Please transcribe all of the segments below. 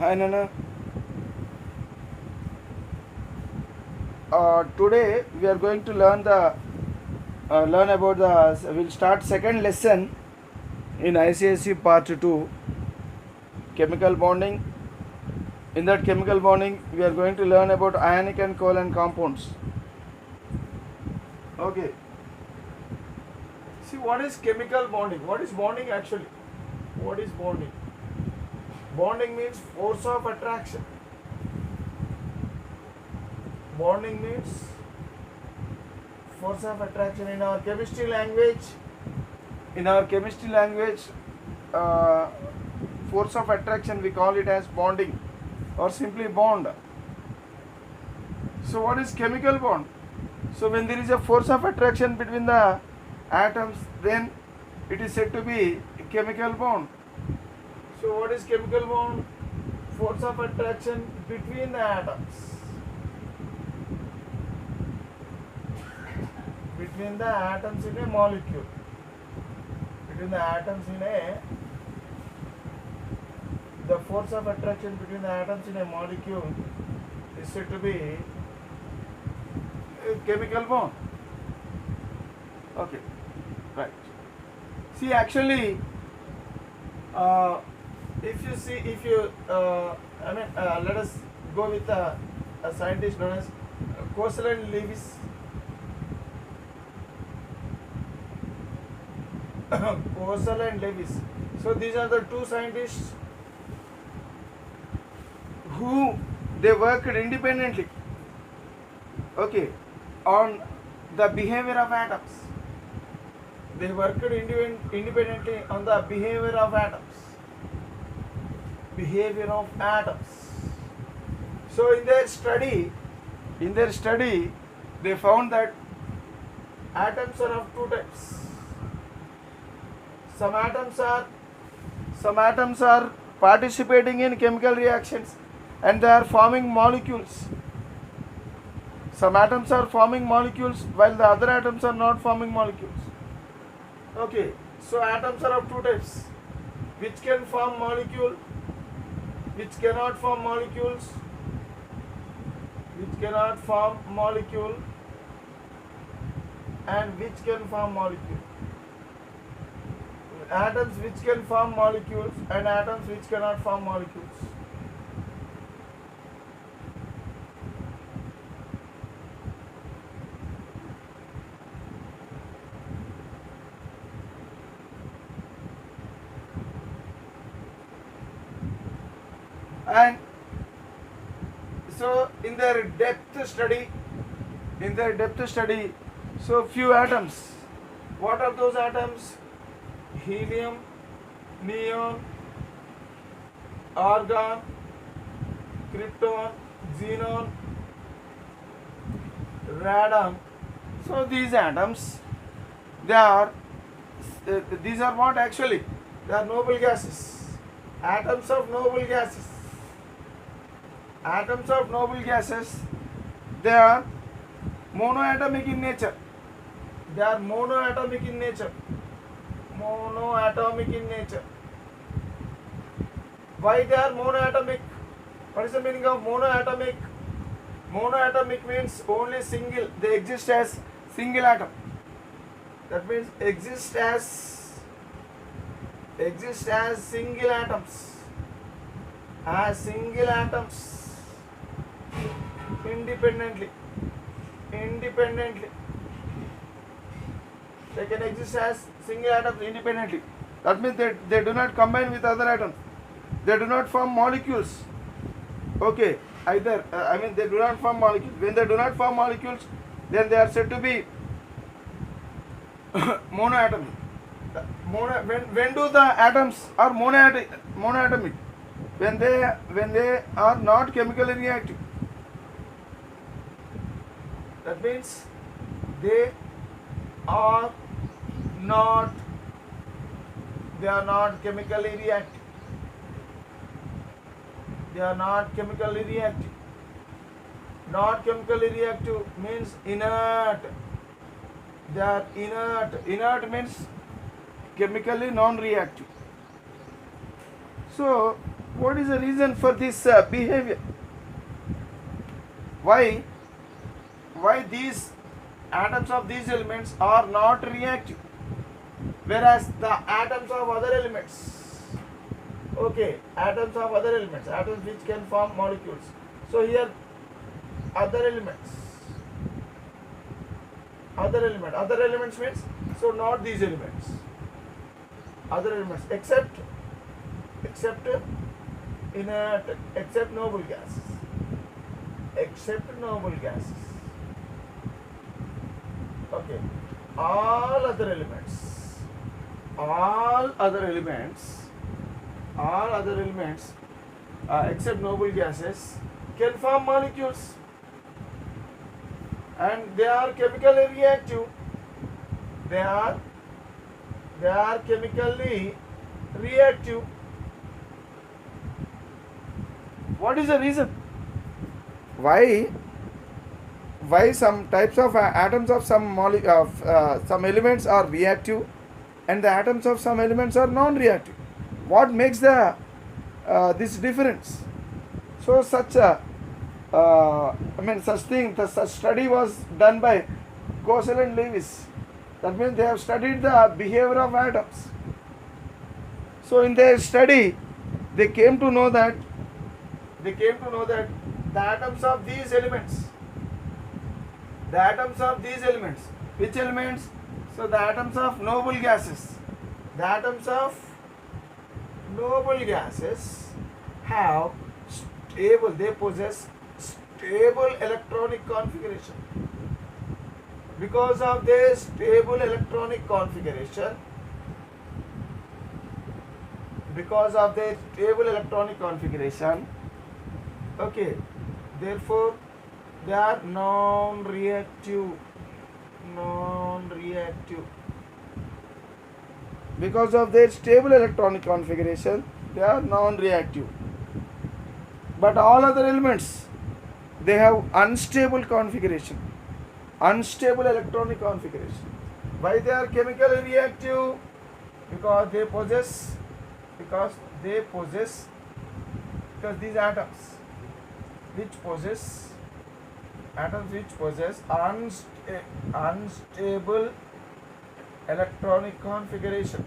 Hi Nana. Today we are going to learn about the. We'll start second lesson in ICSE part 2, chemical bonding. In that chemical bonding, we are going to learn about ionic and covalent compounds. Okay. See, what is chemical bonding? What is bonding actually? What is bonding? Bonding means force of attraction. Bonding means force of attraction in our chemistry language. In our chemistry language, uh, force of attraction we call it as bonding or simply bond. So what is chemical bond? So when there is a force of attraction between the atoms, then it is said to be a chemical bond. So what is chemical bond? Force of attraction between the atoms. Between the atoms in a molecule. Between the atoms in the force of attraction between the atoms in a molecule is said to be a chemical bond. Okay, right. See, actually, let us go with a scientist known as Kosel and Lewis. Kosel and Lewis. So these are the two scientists who they worked independently. Okay, on the behavior of atoms. They worked independently on the behavior of atoms. Behavior of atoms. So in their study, they found that atoms are of two types. Some atoms are participating in chemical reactions and they are forming molecules. Some atoms are forming molecules while the other atoms are not forming molecules. Okay, so atoms are of two types, which can form molecule, which cannot form molecules, which cannot form molecule, and which can form molecule. Atoms which can form molecules and atoms which cannot form molecules. And so in their depth study, so few atoms. What are those atoms? Helium, neon, argon, krypton, xenon, radon. So these atoms, these are what actually? They are noble gases. Atoms of noble gases. Atoms of noble gases, they are monoatomic in nature. They are monoatomic in nature. Monoatomic in nature. Why they are monoatomic? What is the meaning of monoatomic? Monoatomic means only single. They exist as single atom. That means exist as single atoms. As single atoms. Independently. They can exist as single atoms independently. That means they do not combine with other atoms. They do not form molecules. Okay, they do not form molecules. When they do not form molecules, then they are said to be monoatomic. When do the atoms are monoatomic? When they are not chemically reactive. That means they are not chemically reactive. They are not chemically reactive. Not chemically reactive means inert. They are inert. Inert means chemically non-reactive. So What is the reason for this behavior? Why these atoms of these elements are not reactive, whereas the atoms of other elements, okay, atoms of other elements, atoms which can form molecules. So here other elements means, so not these elements, other elements, except inert, except noble gases, okay, all other elements except noble gases can form molecules, and they are chemically reactive. They are chemically reactive. What is the reason? Why some types of atoms of some some elements are reactive and the atoms of some elements are non-reactive? What makes the this difference? So such study was done by Gosel and Lewis. That means they have studied the behavior of atoms. So in their study, they came to know that the atoms of these elements, which elements? So the atoms of noble gases, have they possess stable electronic configuration. Because of their stable electronic configuration, okay, therefore they are non-reactive. Because of their stable electronic configuration, they are non-reactive. But all other elements, they have unstable electronic configuration. Why they are chemically reactive? Because these atoms which possess unstable electronic configuration.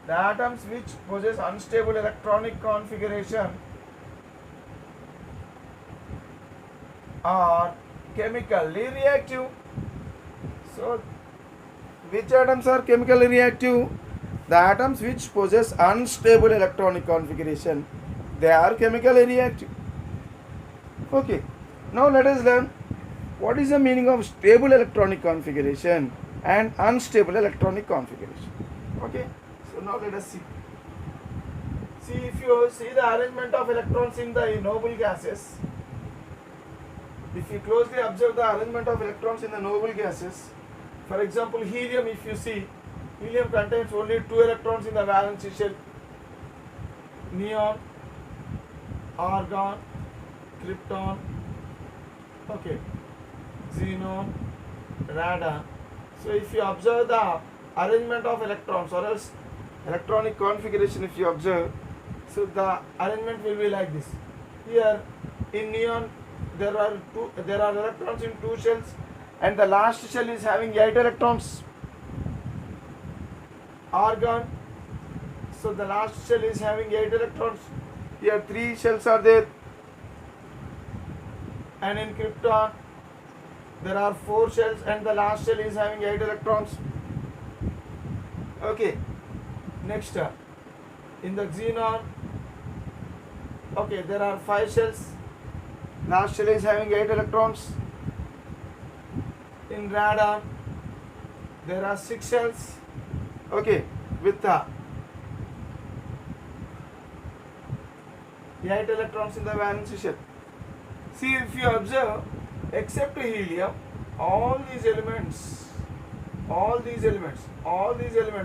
The atoms which possess unstable electronic configuration are chemically reactive. So which atoms are chemically reactive? The atoms which possess unstable electronic configuration, they are chemically reactive. Okay, now let us learn what is the meaning of stable electronic configuration and unstable electronic configuration. Okay, so now let us see. If you see the arrangement of electrons in the noble gases, if you closely observe the arrangement of electrons in the noble gases, for example helium, if you see, helium contains only 2 electrons in the valence shell. Neon, argon, krypton, okay, xenon, radon. So if you observe the arrangement of electrons or else electronic configuration, if you observe, so the arrangement will be like this. Here in neon there are electrons in 2 shells, and the last shell is having 8 electrons. Argon, so the last shell is having 8 electrons. Here 3 shells are there. And in krypton there are 4 shells and the last shell is having 8 electrons. Okay, next in the xenon, okay, there are 5 shells, last shell is having 8 electrons. In radon there are 6 shells, okay, with 8 electrons in the valence shell. See, if you observe, except helium, all these elements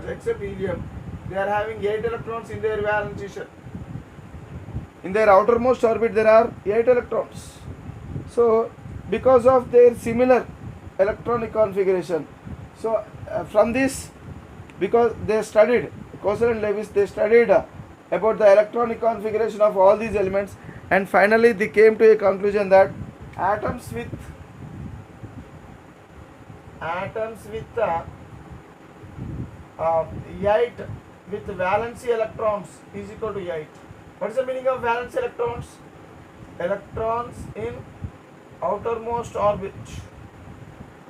except helium, they are having 8 electrons in their valence shell. In their outermost orbit there are 8 electrons. So because of their similar electronic configuration, so from this, because they studied, Gosel and Lewis, they studied about the electronic configuration of all these elements, and finally they came to a conclusion that atoms with 8 with valency electrons is equal to 8. What is the meaning of valence electrons? Electrons in outermost orbit.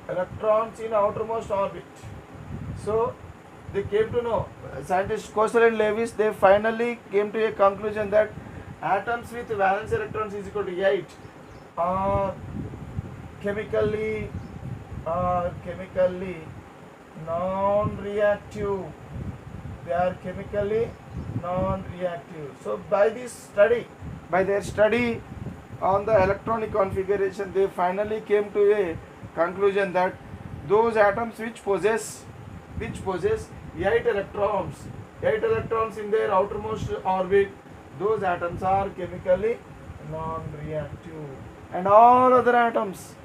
Electrons in outermost orbit. So they came to know, scientists Kosel and Lewis, they finally came to a conclusion that atoms with valence electrons is equal to 8 are chemically non-reactive. They are chemically non-reactive. So by their study on the electronic configuration, they finally came to a conclusion that those atoms which possess 8 electrons in their outermost orbit, those atoms are chemically non-reactive. And all other atoms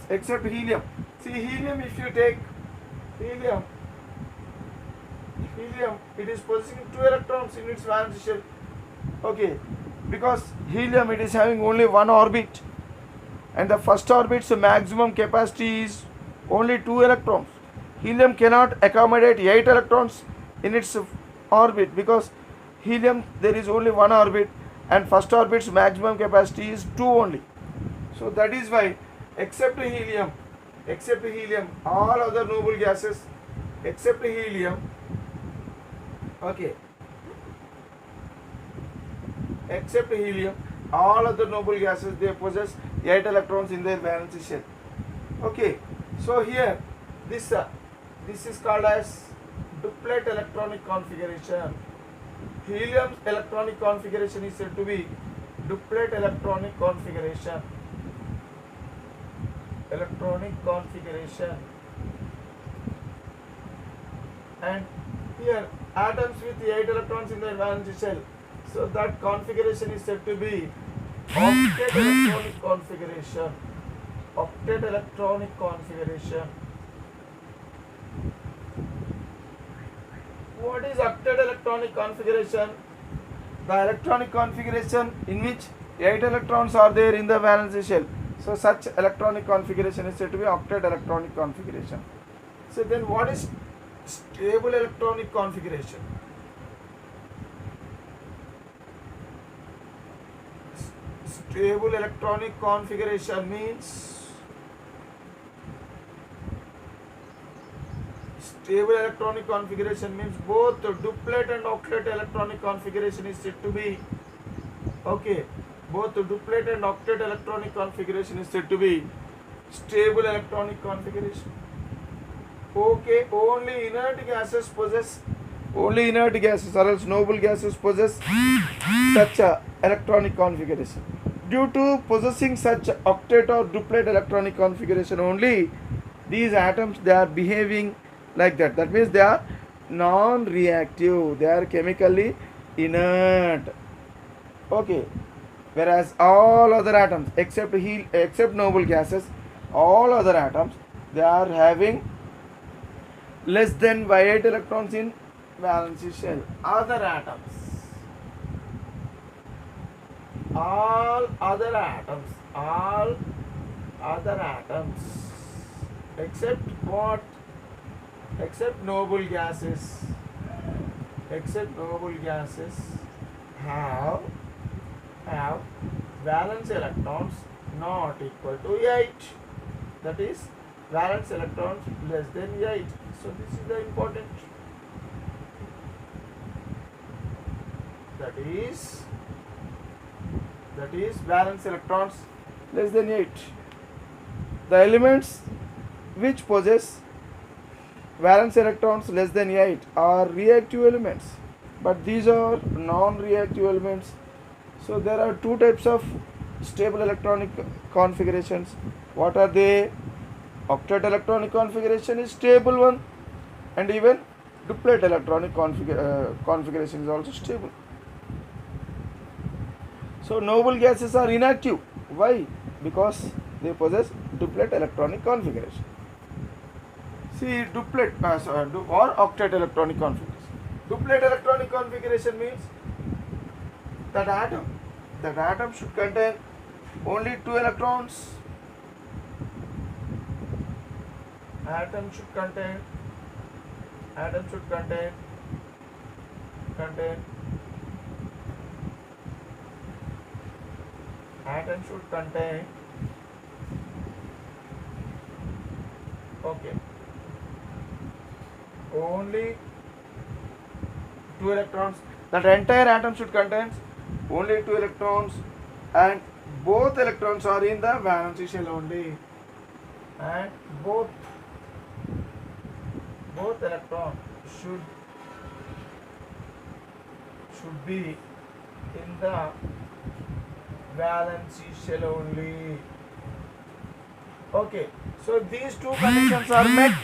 except helium. See, helium, if you take helium, it is possessing 2 electrons in its valence shell. Okay, because helium, it is having only one orbit, and the first orbit's maximum capacity is only 2 electrons. Helium cannot accommodate 8 electrons in its orbit, because helium, there is only one orbit, and first orbit's maximum capacity is 2 only. So that is why except helium, all other noble gases except helium, okay, except helium, all other noble gases, they possess 8 electrons in their valence shell. Okay, so here this is called as duplet electronic configuration. Helium's electronic configuration is said to be duplet electronic configuration. And here atoms with 8 electrons in their valence shell, so that configuration is said to be octet electronic configuration. What is octet electronic configuration? The electronic configuration in which 8 electrons are there in the valence shell. So such electronic configuration is said to be octet electronic configuration. So then what is stable electronic configuration? Stable electronic configuration means both duplet and octet electronic configuration is said to be, okay, both duplet and octet electronic configuration is said to be stable electronic configuration. Okay, only inert gases or else noble gases possess such a electronic configuration. Due to possessing such octet or duplet electronic configuration only, these atoms, they are behaving like that. That means they are non-reactive, they are chemically inert. Okay, whereas all other atoms except noble gases, all other atoms, they are having less than 8 electrons in valence shell. All other atoms except what? Except noble gases have valence electrons not equal to 8. That is, valence electrons less than 8. So this is the important. That is valence electrons less than 8. The elements which possess valence electrons less than 8 are reactive elements, but these are non-reactive elements. So there are 2 types of stable electronic configurations. What are they? Octet electronic configuration is stable one, and even duplet electronic configuration is also stable. So noble gases are inactive. Why? Because they possess duplet electronic configuration. See, duplet or octet electronic configuration. Duplet electronic configuration means that atom should contain only 2 electrons. Atom should contain contain atom should contain okay only 2 electrons. That entire atom should contain only 2 electrons, and both electrons are in the valence shell only, and both electrons should be in the valence shell only. Okay, so these two conditions are met,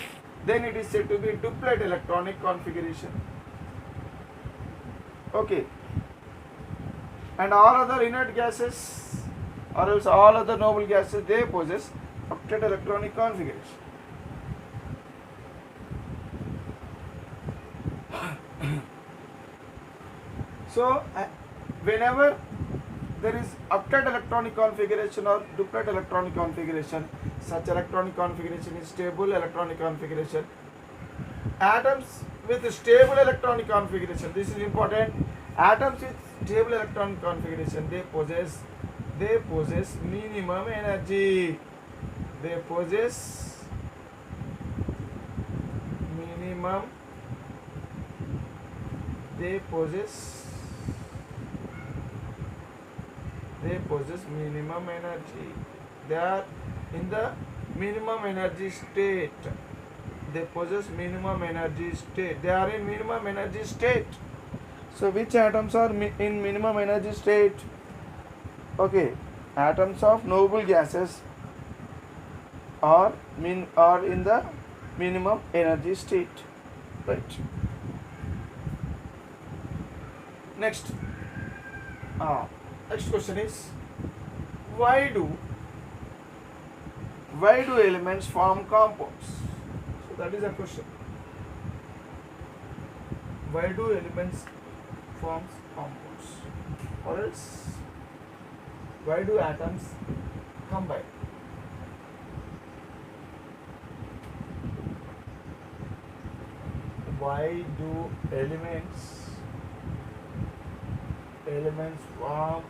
then it is said to be duplet electronic configuration. Okay, and all other inert gases or else all other noble gases, they possess octet electronic configuration. So whenever there is octet electronic configuration or duplet electronic configuration, such electronic configuration is stable electronic configuration. Atoms with stable electronic configuration, this is important. Atoms with stable electronic configuration, they possess minimum energy. They possess minimum energy. They are in the minimum energy state. They possess minimum energy state. They are in minimum energy state. So which atoms are in minimum energy state? Okay, atoms of noble gases are in the minimum energy state. Right. Next question is, why do elements form compounds? So that is a question. Why do elements form compounds? Or else, why do atoms combine? Why do elements form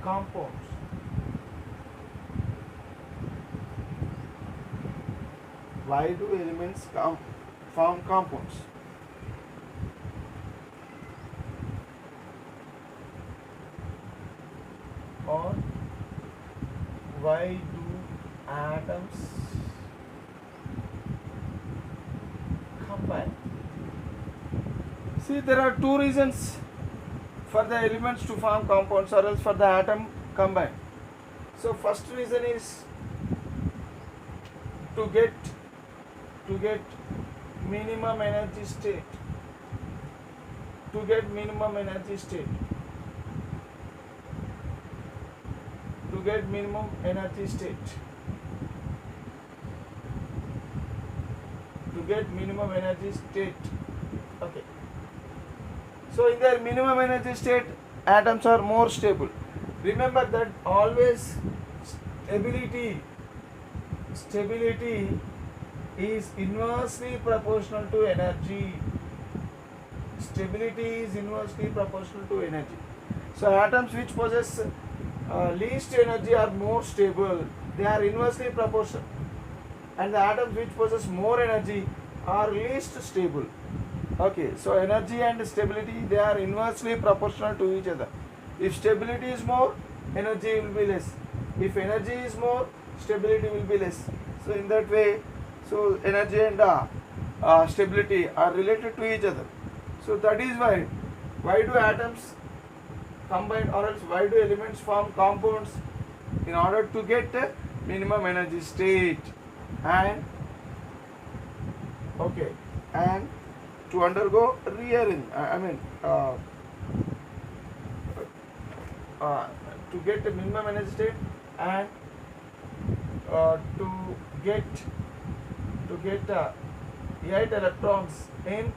compounds? Why do elements form compounds? Or why do atoms combine? See, there are two reasons for the elements to form compounds or else for the atom combine. So first reason is to get minimum energy state. To get minimum energy state. To get minimum energy state. To get minimum energy state. Okay. So in their minimum energy state, atoms are more stable. Remember that always stability is inversely proportional to energy. Stability is inversely proportional to energy. So atoms which possess least energy are more stable. They are inversely proportional. And the atoms which possess more energy are least stable. Okay, so energy and stability, they are inversely proportional to each other. If stability is more, energy will be less. If energy is more, stability will be less. So in that way, so energy and stability are related to each other. So that is why do atoms combine, or else why do elements form compounds? In order to get a minimum energy state and to undergo rearrangement. To get a minimum energy state and to get 8 electrons in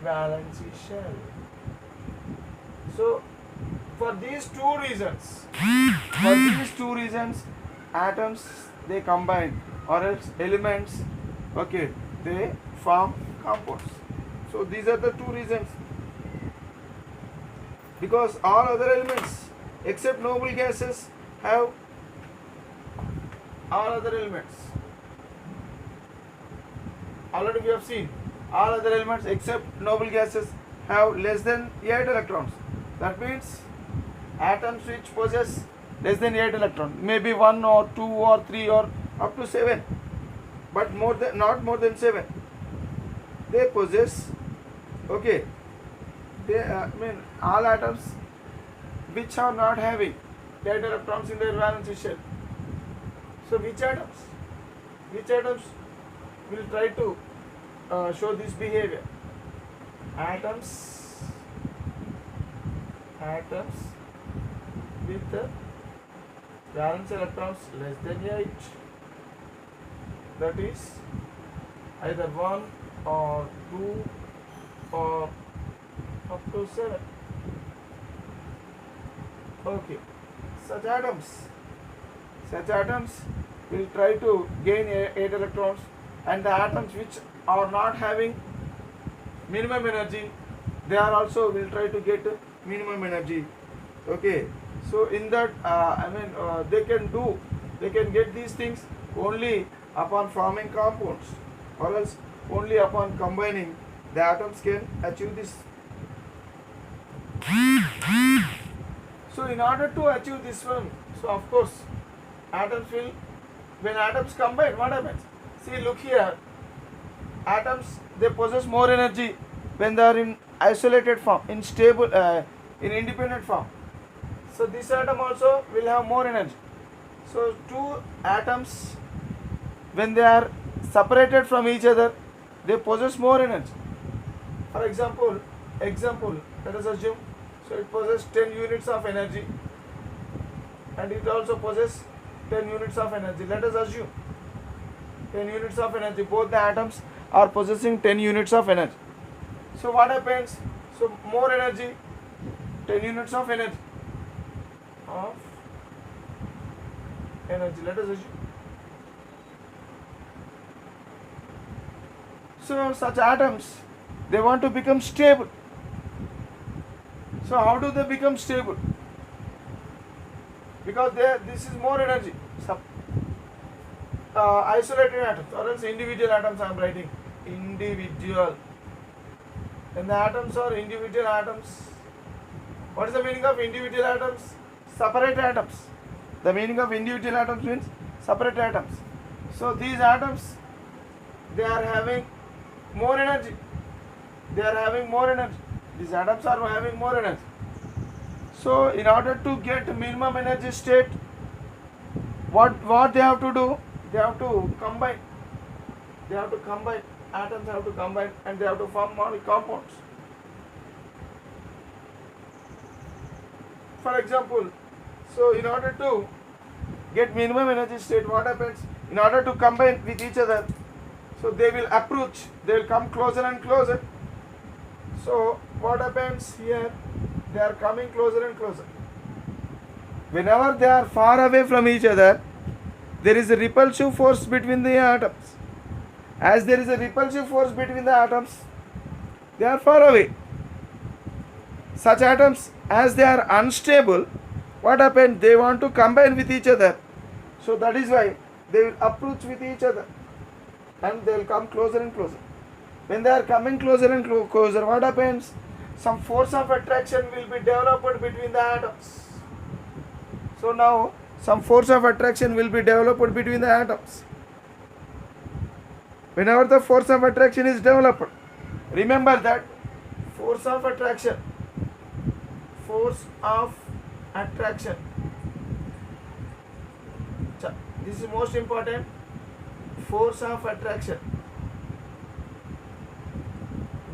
valence shell. So for these two reasons, atoms they combine, or else elements, okay, they form compounds. So these are the two reasons. Because all other elements except noble gases have, all other elements, already we have seen, all other elements except noble gases have less than 8 electrons. That means atoms which possess less than 8 electrons, maybe 1 or 2 or 3 or up to 7, but not more than 7, they possess, okay, they all atoms which are not having 8 electrons in their valence shell. So which atoms will try to show this behavior? Atoms with the valence electrons less than 8, that is either 1 or 2 or up to 7. Okay, such atoms will try to gain 8 electrons, and the atoms which are not having minimum energy, they are also will try to get minimum energy. Okay, so in that they can get these things only upon forming compounds, or else only upon combining the atoms can achieve this. So in order to achieve this one, so of course when atoms combine, what happens? See, look here, atoms they possess more energy when they are in isolated form, in stable, in independent form. So this atom also will have more energy. So two atoms, when they are separated from each other, they possess more energy. For example, let us assume, so it possesses 10 units of energy, and it also possesses 10 units of energy. Let us assume 10 units of energy. Both the atoms are possessing 10 units of energy. So what happens? So more energy, 10 units of energy. Let us assume. So such atoms, they want to become stable. So how do they become stable? Because this is more energy. Isolated atoms, or else individual atoms I am writing. Individual. When the atoms are individual atoms, what is the meaning of individual atoms? Separate atoms. The meaning of individual atoms means separate atoms. So these atoms, they are having more energy. These atoms are having more energy. So in order to get minimum energy state, what they have to do? They have to combine. Atoms have to combine, and they have to form compounds. For example, so in order to get minimum energy state, what happens? In order to combine with each other, so they will approach, they will come closer and closer. So what happens here? They are coming closer and closer. Whenever they are far away from each other, there is a repulsive force between the atoms. As there is a repulsive force between the atoms, they are far away. Such atoms, as they are unstable, what happens? They want to combine with each other. So that is why they will approach with each other, and they will come closer and closer. When they are coming closer and closer, what happens? Some force of attraction will be developed between the atoms. So now some force of attraction will be developed between the atoms. Whenever the force of attraction is developed, remember that force of attraction, this is most important. Force of attraction,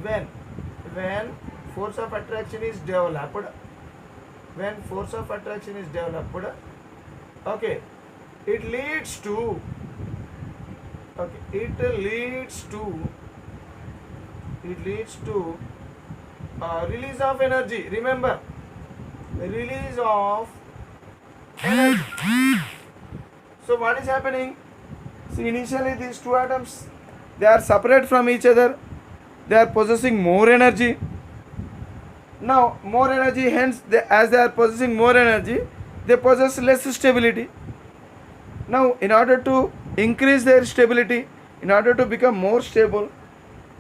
when force of attraction is developed, okay, it leads to it leads to release of energy. Remember, release of energy. So what is happening? See, initially these two atoms, they are separate from each other. They are possessing more energy. Now more energy, hence as they are possessing more energy, they possess less stability. Now in order to increase their stability, in order to become more stable,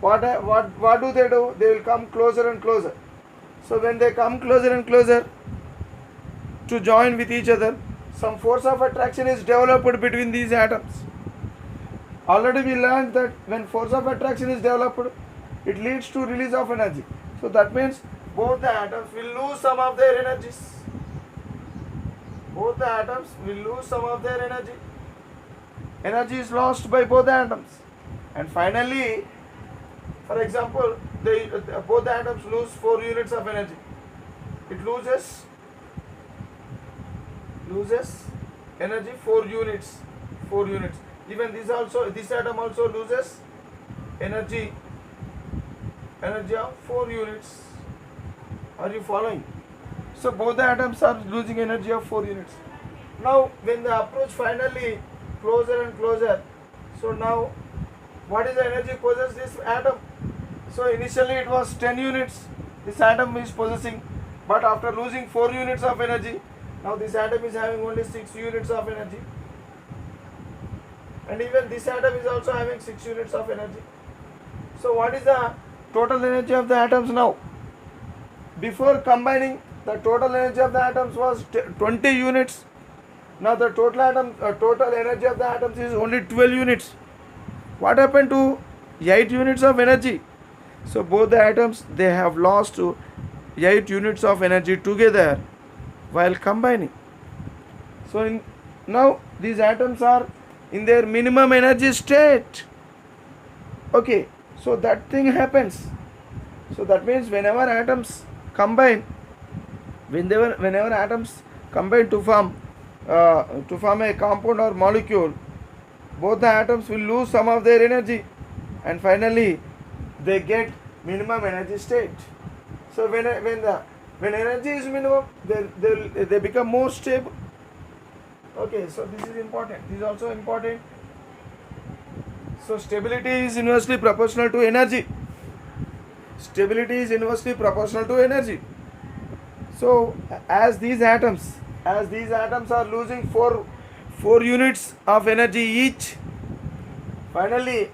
what do? They will come closer and closer. So when they come closer and closer to join with each other, some force of attraction is developed between these atoms. Already we learned that when force of attraction is developed, it leads to release of energy. So that means both the atoms will lose some of their energies. Both the atoms will lose some of their energy. Energy is lost by both the atoms. And finally, for example, both the atoms lose 4 units of energy. It loses energy 4 units. 4 units. Even this atom also loses energy of 4 units. Are you following? So both the atoms are losing energy of 4 units. Now when they approach finally closer and closer, so now what is the energy possessed this atom? So initially it was 10 units this atom is possessing, but after losing 4 units of energy, now this atom is having only 6 units of energy. And even this atom is also having 6 units of energy. So what is the total energy of the atoms now? Before combining, the total energy of the atoms was 20 units. Now the total energy of the atoms is only 12 units. What happened to 8 units of energy? So both the atoms, they have lost 8 units of energy together while combining. So now these atoms are in their minimum energy state. Okay, so that thing happens. So that means whenever atoms combine, whenever atoms combine to form a compound or molecule, both the atoms will lose some of their energy, and finally they get minimum energy state. So when energy is minimum, they become more stable. Okay, so this is important. This is also important. So stability is inversely proportional to energy. Stability is inversely proportional to energy. So as these atoms are losing 4 units of energy each, finally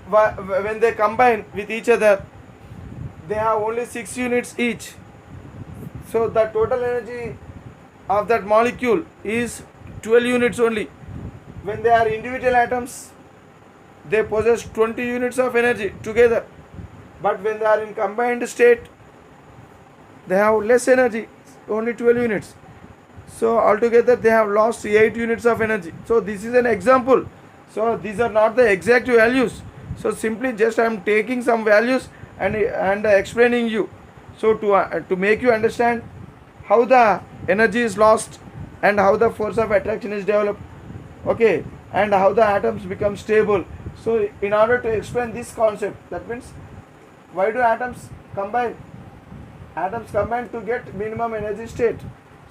when they combine with each other, they have only 6 units each. So the total energy of that molecule is 12 units only. When they are individual atoms, they possess 20 units of energy together. But when they are in combined state, they have less energy, only 12 units. So altogether they have lost 8 units of energy. So this is an example. So these are not the exact values. So simply just I am taking some values and explaining you. So to make you understand how the energy is lost and how the force of attraction is developed, okay, and how the atoms become stable. So in order to explain this concept, that means why do atoms combine? Atoms combine to get minimum energy state.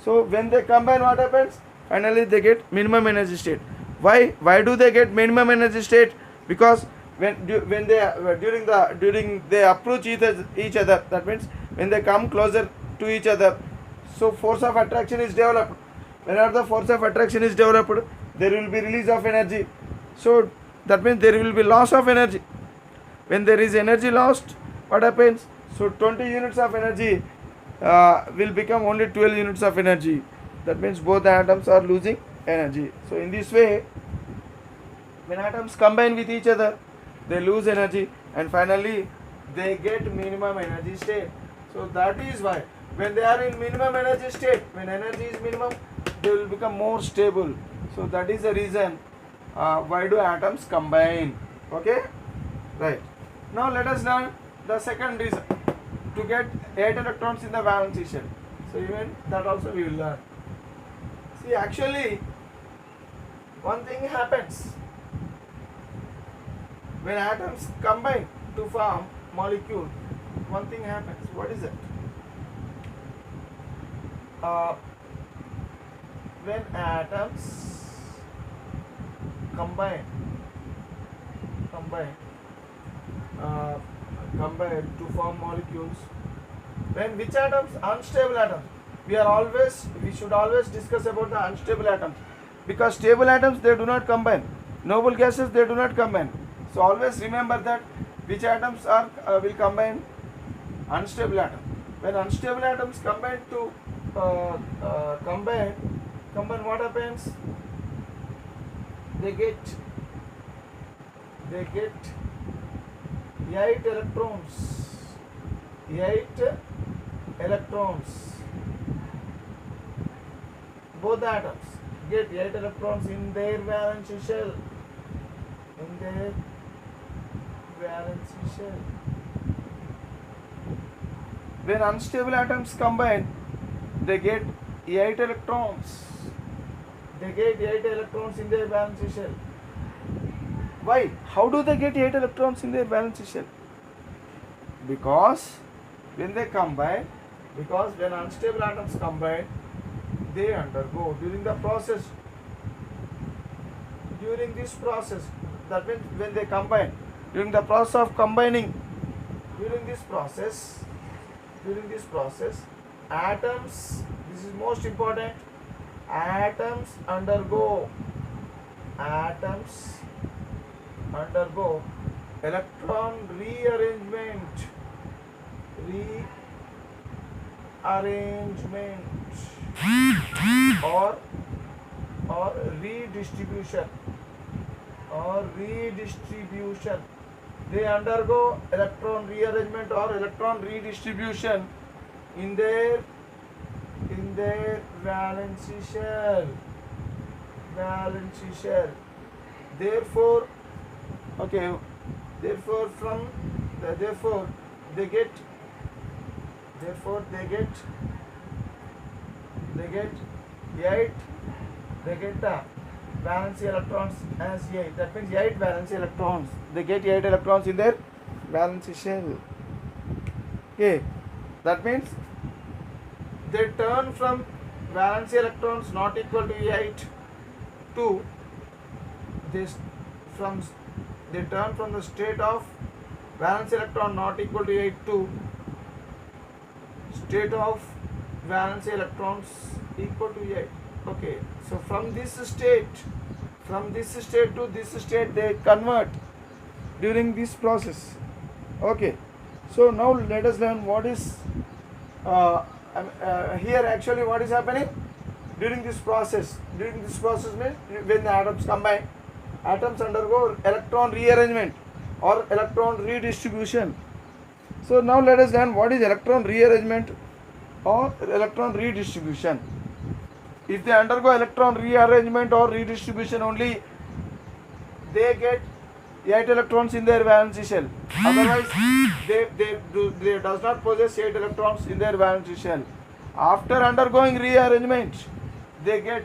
So when they combine, what happens? Finally they get minimum energy state. Why do they get minimum energy state? Because when they approach each other, that means when they come closer to each other, so force of attraction is developed. Whenever the force of attraction is developed, there will be release of energy. So that means there will be loss of energy. When there is energy lost, what happens? So 20 units of energy will become only 12 units of energy. That means both the atoms are losing energy. So in this way, when atoms combine with each other, they lose energy, and finally they get minimum energy state. So that is why when they are in minimum energy state, when energy is minimum, they will become more stable. So that is the reason why do atoms combine. Okay, right. Now let us learn the second reason, to get 8 electrons in the valence shell. So even that also we will learn. See, actually one thing happens when atoms combine. to form molecule, one thing happens. What is it? When atoms combine to form molecules, when which atoms? Unstable atoms. We should always discuss about the unstable atoms, because stable atoms, they do not combine. Noble gases, they do not combine. So always remember that which atoms are will combine. Unstable atom. When unstable atoms combine to combine, what happens? They get 8 electrons. 8 electrons. Both the atoms get 8 electrons in their valence shell. When unstable atoms combine, they get 8 electrons. They get 8 electrons in their valence shell. Why? How do they get 8 electrons in their valence shell? Because when unstable atoms combine, they undergo during this process, that means when they combine, during the process of combining, during this process, atoms, this is most important, atoms undergo electron rearrangement or redistribution. They undergo electron rearrangement or electron redistribution in their valence shell. Therefore they get 8. They get the valence electrons as 8. That means 8 valence electrons. They get 8 electrons in their valence shell. Okay, that means they turn from valence electrons not equal to 8 to this. They turn from the state of valence electron not equal to 8 to state of valence electrons equal to 8. Okay, so from this state to this state, they convert during this process. Okay, so now let us learn what is here actually what is happening during this process. During this process means when the atoms combine, atoms undergo electron rearrangement or electron redistribution. So now let us learn what is electron rearrangement or electron redistribution. If they undergo electron rearrangement or redistribution only, they get 8 electrons in their valence shell. Otherwise, they does not possess 8 electrons in their valence shell. After undergoing rearrangement, they get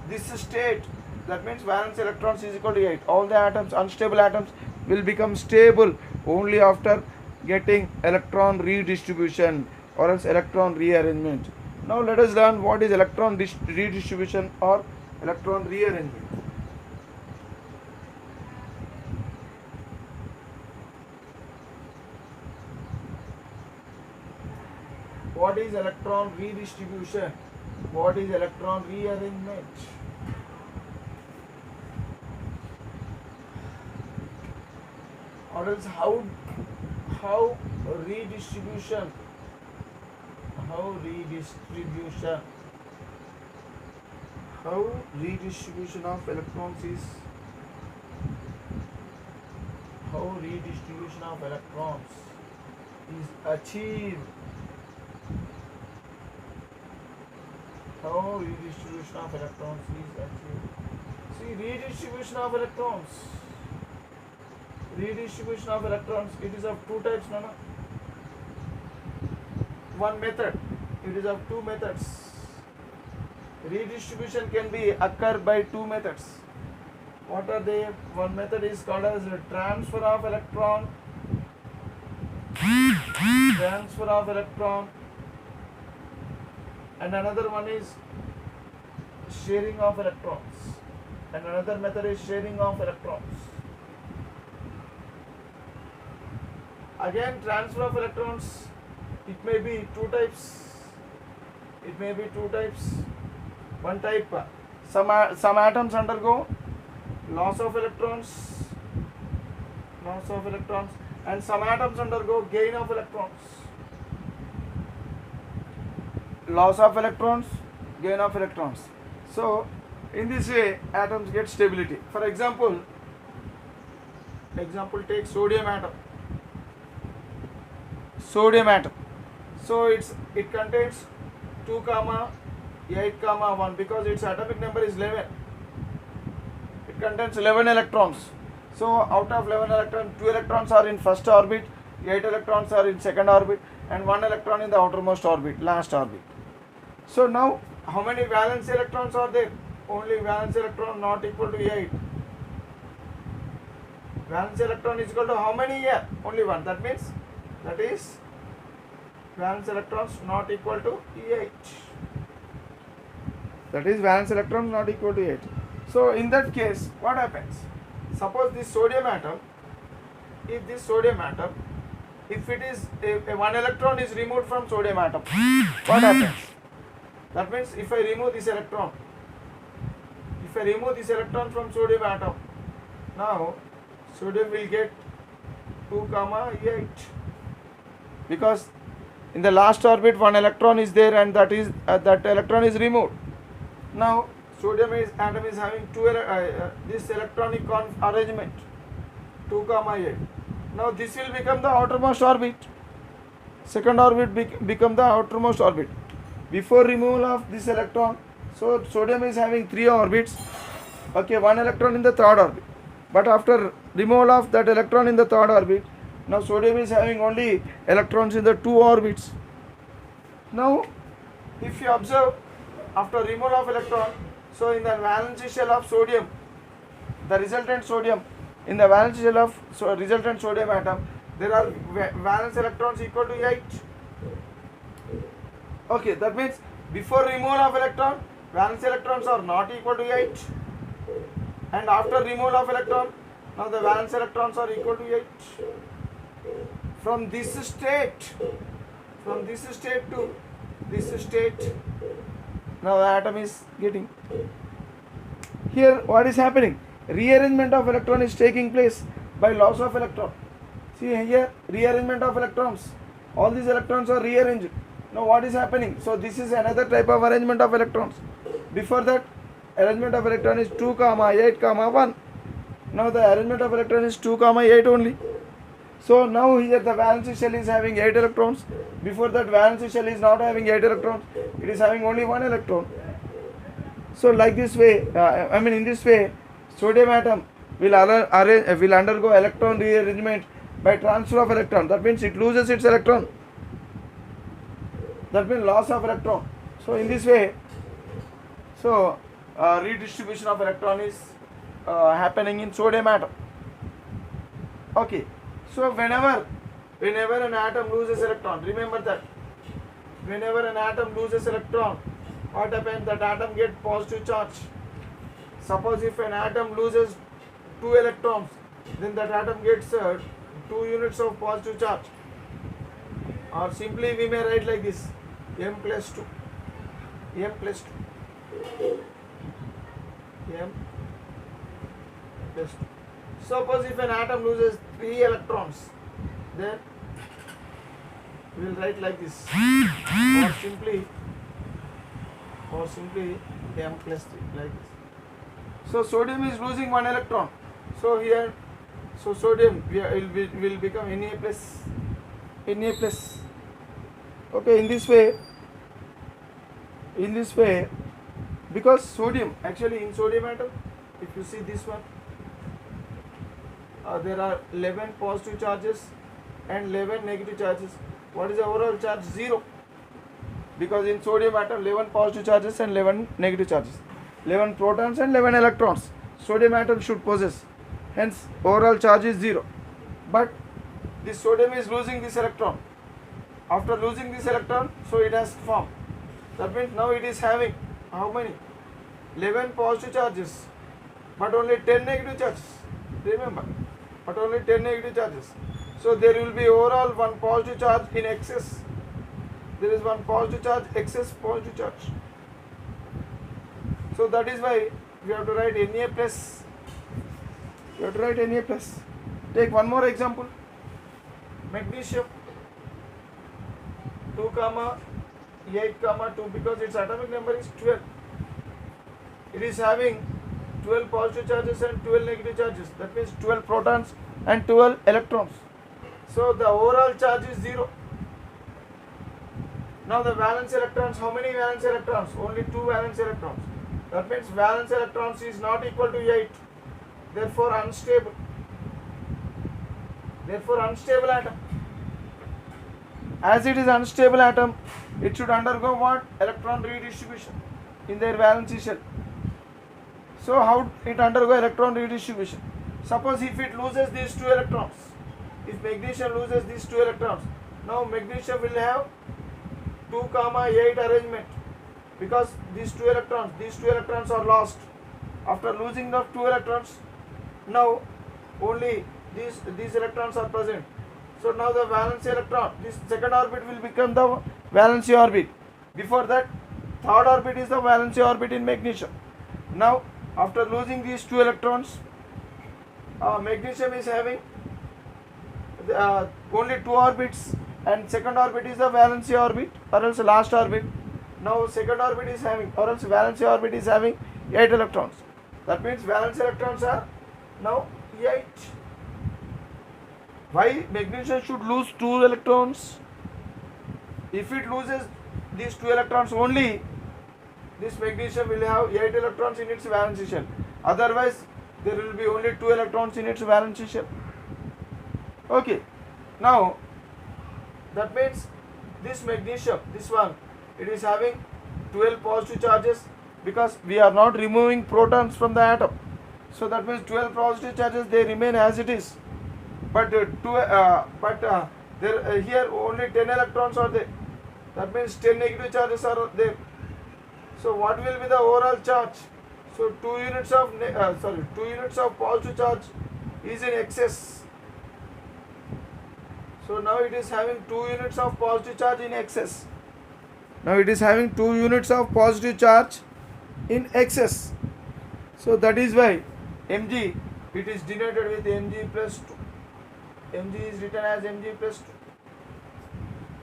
this state. That means valence electrons is equal to 8. All the atoms, unstable atoms, will become stable only after getting electron redistribution or else electron rearrangement. Now let us learn what is electron redistribution or electron rearrangement. What is electron redistribution? What is electron rearrangement? Or else how redistribution of electrons is achieved. How redistribution of electrons is achieved. See, redistribution of electrons, it is of two types, no? One method, it is of two methods. Redistribution can be occur by two methods. What are they? One method is called as transfer of electron transfer of electron, and another one is sharing of electrons, and another method is sharing of electrons. Again, transfer of electrons, it may be two types. One type, some atoms undergo loss of electrons, and some atoms undergo gain of electrons. Loss of electrons, gain of electrons. So in this way atoms get stability. For example, take sodium atom. So it contains 2, 8, 1 because its atomic number is 11. It contains 11 electrons. So out of 11 electrons, 2 electrons are in first orbit, 8 electrons are in second orbit, and 1 electron in the outermost orbit, last orbit. So now how many valence electrons are there? Only valence electron not equal to 8. Valence electron is equal to how many here? Only 1. That is valence electrons not equal to 8. That is valence electrons not equal to 8. So in that case, what happens? Suppose this sodium atom, if it is a 1 electron is removed from sodium atom, what happens? That means if I remove this electron from sodium atom, now sodium will get 2, 8, because in the last orbit 1 electron is there, and that electron is removed. Now sodium atom is having this electronic arrangement 2, 8. Now this will become the outermost orbit. Second orbit become the outermost orbit. Before removal of this electron, so sodium is having 3 orbits. Okay, 1 electron in the third orbit. But after removal of that electron in the third orbit, now sodium is having only electrons in the 2 orbits. Now, if you observe, after removal of electron, so in the valence shell of sodium, the resultant sodium, in the valence shell of resultant sodium atom, there are valence electrons equal to 8. Okay, that means before removal of electron, valence electrons are not equal to 8, and after removal of electron, now the valence electrons are equal to 8. From this state to this state, now the atom is getting. Here what is happening? Rearrangement of electron is taking place by loss of electron. See here, rearrangement of electrons. All these electrons are rearranged. Now what is happening? So this is another type of arrangement of electrons. Before that, arrangement of electron is 2, 8, 1. Now the arrangement of electron is 2, 8 only. So now here the valence shell is having 8 electrons. Before that, valence shell is not having 8 electrons. It is having only 1 electron. So like this way, in this way, sodium atom will undergo electron rearrangement by transfer of electron. That means it loses its electron. That means loss of electron. So in this way, redistribution of electron is happening in sodium atom. Okay. So whenever an atom loses electron, remember that whenever an atom loses electron, what happens? That atom gets positive charge. Suppose if an atom loses 2 electrons, then that atom gets 2 units of positive charge. Or simply we may write like this: m plus 2. M plus 2. Suppose if an atom loses 3 electrons, then we will write like this, or simply m plus 3, like this. So sodium is losing 1 electron. So here, sodium will become Na plus. Okay, in this way, because sodium, actually in sodium atom, if you see this one, there are 11 positive charges and 11 negative charges. What is the overall charge? 0. Because in sodium atom, 11 positive charges and 11 negative charges. 11 protons and 11 electrons. Sodium atom should possess. Hence, overall charge is 0. But this sodium is losing this electron. After losing this electron, so it has formed. That means now it is having how many? 11 positive charges, but only 10 negative charges. Remember, but only 10 negative charges. So there will be overall one positive charge in excess. There is one positive charge, excess positive charge. So that is why we have to write Na plus. We have to write Na plus. Take one more example. Magnesium 2, 8, 2, because its atomic number is 12. It is having 12 positive charges and 12 negative charges. That means 12 protons and 12 electrons. So the overall charge is 0. Now the valence electrons, how many valence electrons? Only 2 valence electrons. That means valence electrons is not equal to 8. Therefore unstable. Therefore unstable atom. As it is unstable atom, it should undergo what? Electron redistribution in their valency shell. So how it undergo electron redistribution? Suppose if it loses these 2 electrons, if magnesium loses these 2 electrons, now magnesium will have 2, 8 arrangement, because these two electrons are lost. After losing the 2 electrons, now only these electrons are present. So now the valence electron, this second orbit will become the valency orbit. Before that, third orbit is the valency orbit in magnesium. Now after losing these 2 electrons, magnesium is having only 2 orbits, and second orbit is the valency orbit or else last orbit. Now second orbit is having, or else valency orbit is having 8 electrons. That means valence electrons are now 8. Why magnesium should lose 2 electrons? If it loses these 2 electrons only, this magnesium will have 8 electrons in its valency shell. Otherwise, there will be only 2 electrons in its valency shell. Okay. Now, that means this magnesium, this one, it is having 12 positive charges, because we are not removing protons from the atom. So that means 12 positive charges, they remain as it is. But here only 10 electrons are there. That means 10 negative charges are there. So what will be the overall charge? So 2 units of positive charge is in excess. So now it is having 2 units of positive charge in excess. Now it is having 2 units of positive charge in excess. So that is why Mg, it is denoted with Mg plus 2. Mg is written as Mg plus 2.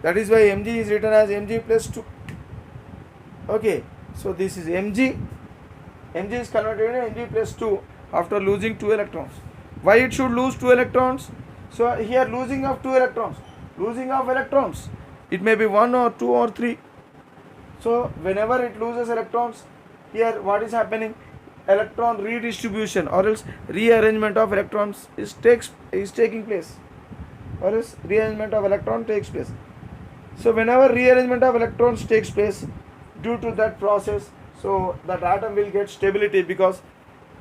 That is why Mg is written as Mg plus 2. Okay, so this is Mg. Mg is converted into Mg plus 2 after losing 2 electrons. Why it should lose 2 electrons? So here losing of 2 electrons. Losing of electrons, it may be 1 or 2 or 3. So whenever it loses electrons, here what is happening? Electron redistribution or else rearrangement of electrons is taking place, or else rearrangement of electron takes place. So whenever rearrangement of electrons takes place, due to that process, so that atom will get stability, because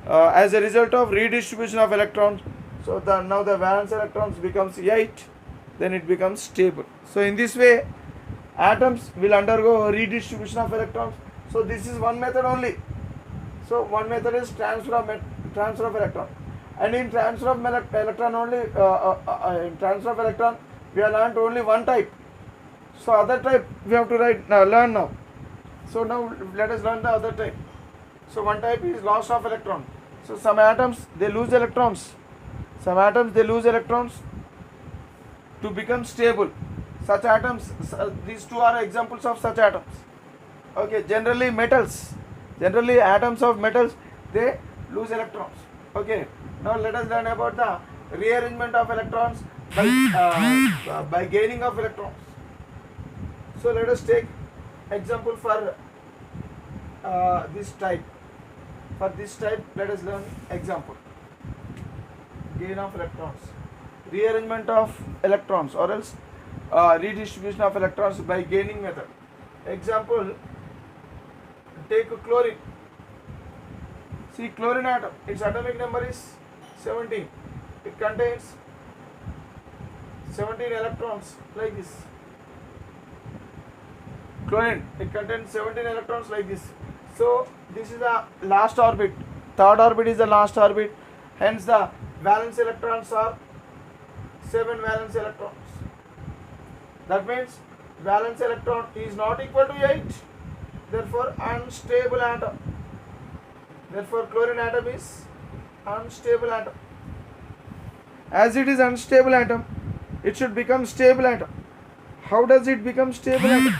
as a result of redistribution of electrons, so now the valence electrons becomes 8, then it becomes stable. So in this way, atoms will undergo redistribution of electrons. So this is one method only. So one method is transfer of electron, and in transfer of electron only, in transfer of electron we have learned only one type. So other type we have to learn now. So now let us learn the other type. So one type is loss of electron. So some atoms they lose electrons. Some atoms they lose electrons to become stable. Such atoms, these two are examples of such atoms. Okay, generally metals. Generally atoms of metals, they lose electrons. Okay, now let us learn about the rearrangement of electrons by gaining of electrons. So let us take example for this type. For this type, let us learn example. Gain of electrons, rearrangement of electrons, or else redistribution of electrons by gaining method. Example, take chlorine. See chlorine atom, its atomic number is 17. It contains 17 electrons like this. Chlorine, it contains 17 electrons like this. So this is the last orbit. Third orbit is the last orbit. Hence the valence electrons are 7 valence electrons. That means valence electron is not equal to 8. Therefore unstable atom. Therefore chlorine atom is unstable atom. As it is unstable atom, it should become stable atom. How does it become stable atom?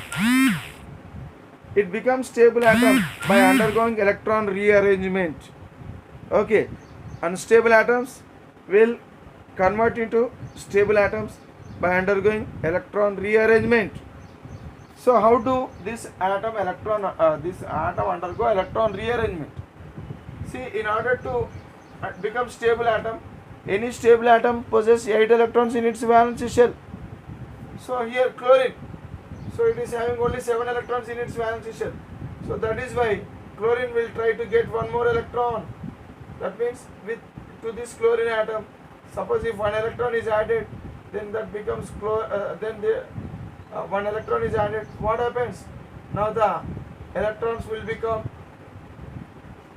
It becomes stable atom by undergoing electron rearrangement. Okay, unstable atoms will convert into stable atoms by undergoing electron rearrangement. So how do this atom undergo electron rearrangement? See, in order to become stable atom, any stable atom possesses 8 electrons in its valence shell. So here chlorine, so it is having only 7 electrons in its valence shell. So that is why chlorine will try to get one more electron. That means to this chlorine atom, suppose if one electron is added, then that becomes one electron is added. What happens? Now the electrons will become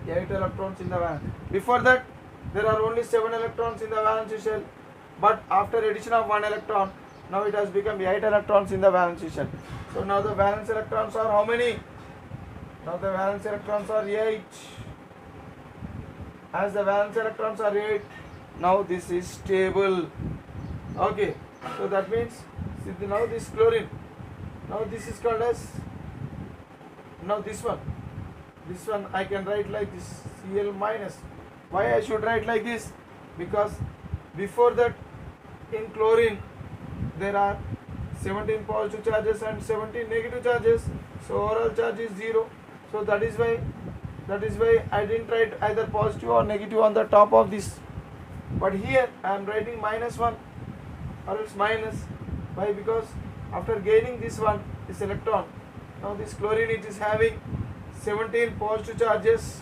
8 electrons in the valence. Before that, there are only 7 electrons in the valence shell, but after addition of 1 electron, now it has become 8 electrons in the valence shell. So now the valence electrons are how many? Now the valence electrons are 8. As the valence electrons are 8, now this is stable. Okay, so that means now this chlorine, now this is called as, now this one I can write like this, Cl minus. Why I should write like this? Because before that in chlorine there are 17 positive charges and 17 negative charges, so overall charge is 0. So that is why I didn't write either positive or negative on the top of this, but here I am writing -1 or else minus. Why? Because after gaining this electron, now this chlorine, it is having 17 positive charges.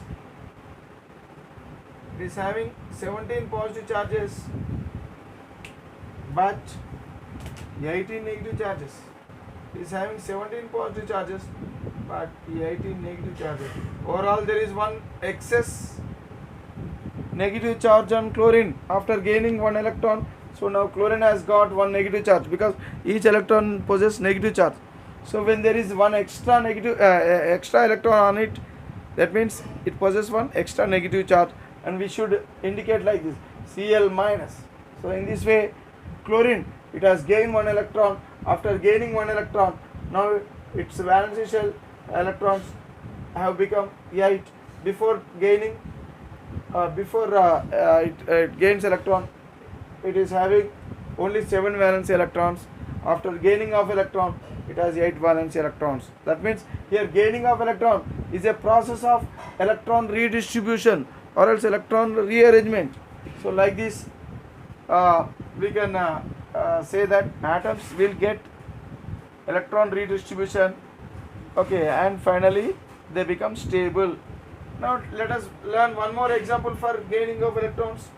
It is having 17 positive charges but 18 negative charges. It is having 17 positive charges but 18 negative charges. Overall there is one excess negative charge on chlorine after gaining one electron. So now chlorine has got one negative charge because each electron possesses negative charge. So when there is one extra electron on it, that means it possesses one extra negative charge, and we should indicate like this, Cl minus. So in this way chlorine, it has gained one electron. After gaining one electron, now its valence shell electrons have become 8. Before gaining it gains electron, it is having only 7 valence electrons. After gaining of electron, it has 8 valence electrons. That means here gaining of electron is a process of electron redistribution or else electron rearrangement. So like this we can say that atoms will get electron redistribution, okay, and finally they become stable. Now let us learn one more example for gaining of electrons.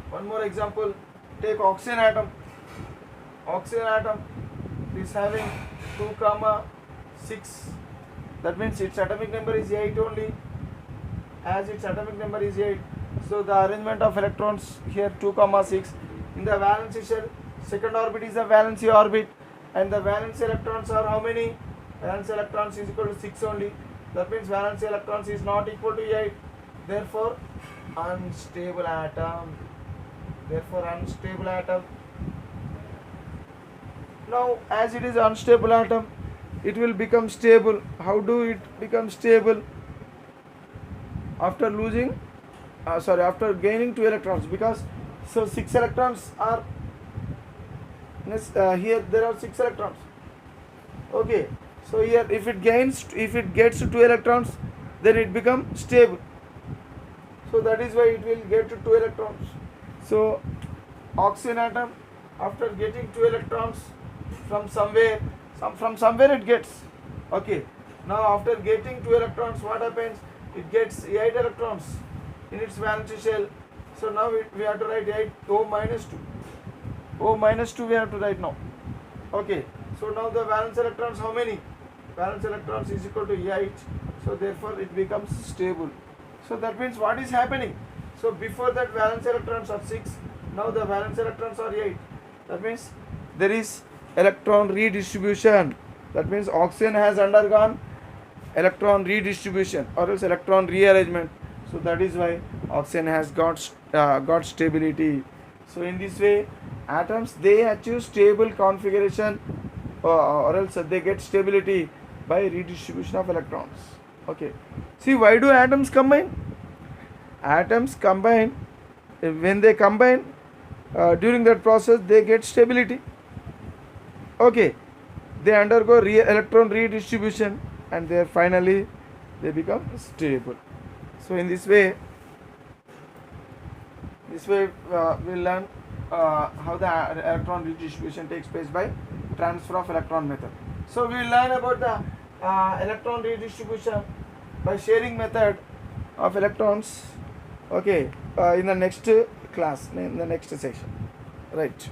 One more example, take oxygen atom. Oxygen atom is having 2,6. That means its atomic number is 8 only. As its atomic number is 8, so the arrangement of electrons here 2,6 in the valence shell. Second orbit is the valency orbit, and the valence electrons are how many? Valence electrons is equal to 6 only. That means valence electrons is not equal to 8. Therefore unstable atom. Now as it is unstable atom, it will become stable. How do it become stable? After losing after gaining 2 electrons, because so 6 electrons are here there are 6 electrons. Okay, so here if it gets to 2 electrons, then it becomes stable. So that is why it will get to 2 electrons. So oxygen atom, after getting 2 electrons from somewhere it gets. Okay, now after getting 2 electrons, what happens? It gets 8 electrons in its valence shell. So now we have to write 8 O minus 2. O minus 2 we have to write now. Okay, So now the valence electrons, how many? Valence electrons is equal to 8. So therefore it becomes stable. So that means what is happening? So before that valence electrons are 6. Now the valence electrons are 8. That means there is electron redistribution. That means oxygen has undergone electron redistribution or else electron rearrangement. So that is why oxygen has got stability. So in this way, atoms, they achieve stable configuration or else they get stability by redistribution of electrons. Okay. See, why do atoms combine? Atoms combine, when they combine, during that process they get stability. Okay. They undergo electron redistribution and they finally they become stable. So in this way we'll learn how the electron redistribution takes place by transfer of electron method. So we'll learn about the electron redistribution by sharing method of electrons, okay, in the next class, in the next section, right.